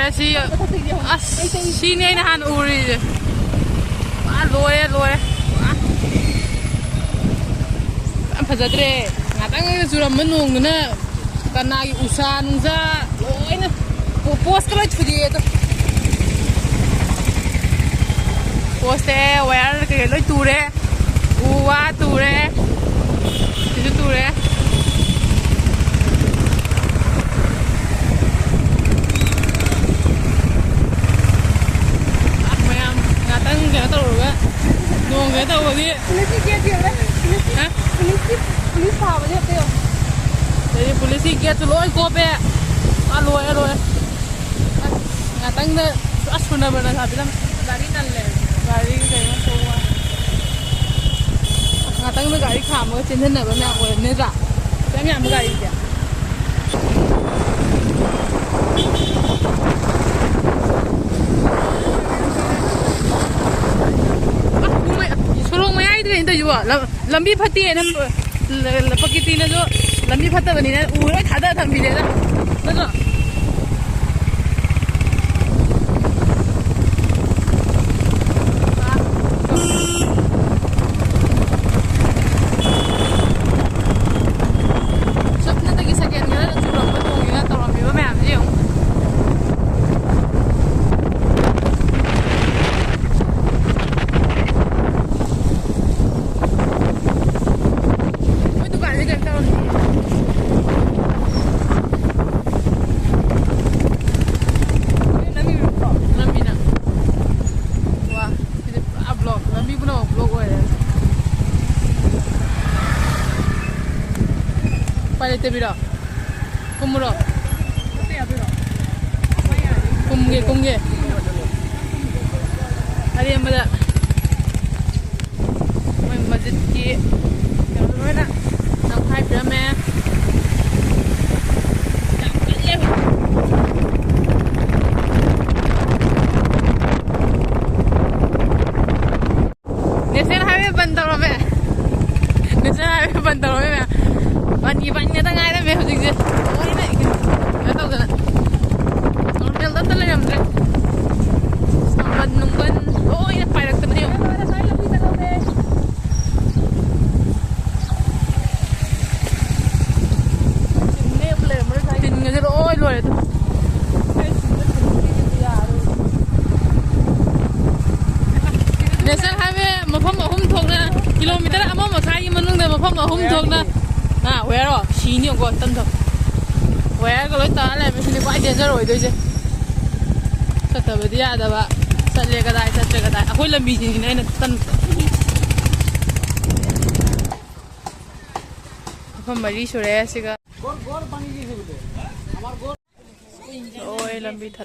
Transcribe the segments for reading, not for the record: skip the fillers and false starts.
लोरे सी सीने नहान उरी लोरे फजद्रे ngатang जुरम नोंगना कनागी उषा नुंजा लोइना पोस्ट कलर थुदिए तो पोस्ट है वायर के लोइ तुरे उवा तुरे तिजु तुरे ma'am ngатang kena tawga nong kena tawgi polisi kia dia lah ha polisi sao vậy teo jadi polisi kia tu loi kope aloi ngатang na asuna bana sabi lam gari nalle gari kayak semua ngатang na gari kham ga chin na ba na ko ne ra cái nhà gari dia लंबी फटी है हम पकिती ने जो लंबी फटा बनी ने उरे खादा थंबी ले ना स्वप्न तक सेकंड गरा चुरम को तोंगिगा तोरमिबा मैम जी Biro, kumuro, kumge, hari yang mana, masjid ki, yang mana, nampai berapa? National highway band हो रहा है, national highway band हो रहा है Pani na tangay na may hujig din. Okay na, ito ka na. Normal na talaga yung dre. Sambad nung ban. Oo, inapayag ka na yun. Tin nga sila, oo, lord ito. National highway, mapam ahum thog na. Kilometer ama masay manung na mapam ahum thog na. Where are she? Got them. Where go to all? I'm actually quite dangerous. Sat of the other, Sat Legada, Sat I will be in any ton from Marisha Resiga. Oil and bit.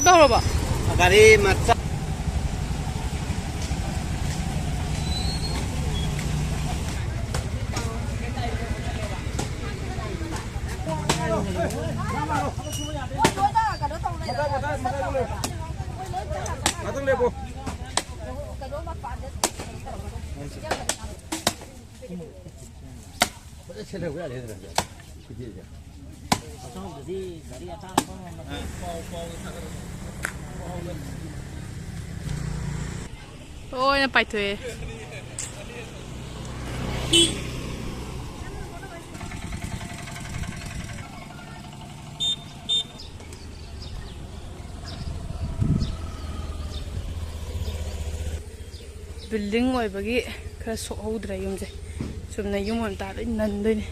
Berapa? Kali macam. Ôi, nó phải thuê. Building ngồi bagi khá sổ hầu đray yung dây. Sum này yung mòn ta đến nần đây này.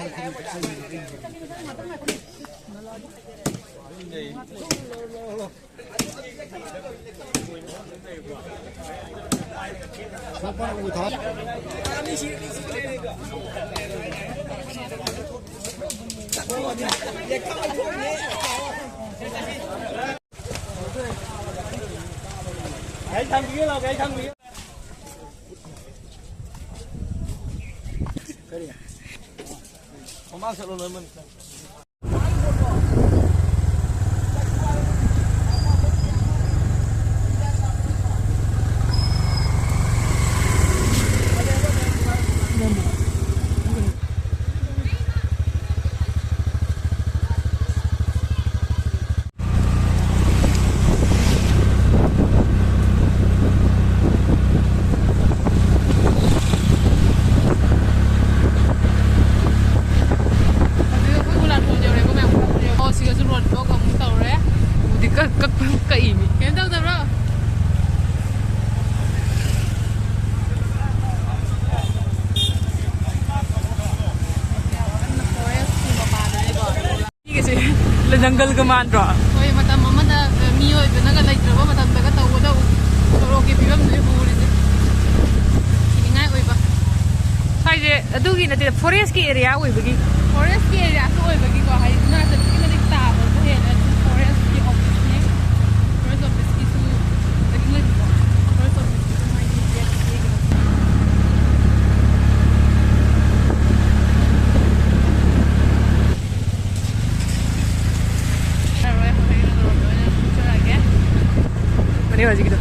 Cái thằng kia là cái thằng kia. Không bao giờ lớn mình. जंगल का मान रहा होय मतलब ममदा मी होय बेनगा लेत्रबा मतलब बेगा तवदा रोके फिबम ने बुरिसे किनिंगाय होयबा साइजे अदुगी नते फॉरेस्ट की एरिया होयबगी फॉरेस्ट की एरिया तो होयबगी को हाय ना तकी मदि ताबो हे फॉरेस्ट की ऑफिस ने फॉरेस्ट ऑफिस की सु तकी ने फॉरेस्ट ऑफिस की my D Ini masih gitu.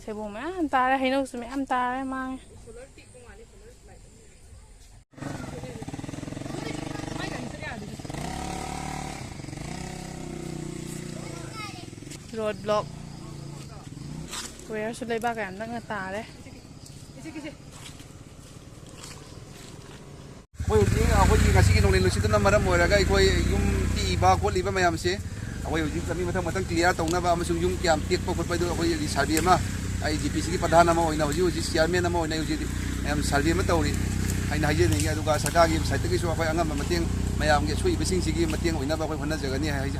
Saya bung mẹ ta đây hay nấu mẹ em ta đây mang. Road block. Where should I back and đang tà đấy. Ôi gì à, ôi gì ngã sĩ nông lên lúc đó mà mua ra cái ôi yum ti ba ôi liba mày làm gì, ôi gì kami matang clear tông na ba mà sung yum kiam tiết po ôi đó ôi gì salvi mà, ai GPC cái padhan na mo ôi na ôi gì chairman na mo ôi na ôi gì em salvi mà tàu đi, ai na hay này cái đó cái sarkar cái site cái số ôi angam mà tiếng mày làm cái suy bớsing cái mà tiếng ôi na ba ôi phần na jaga ni hay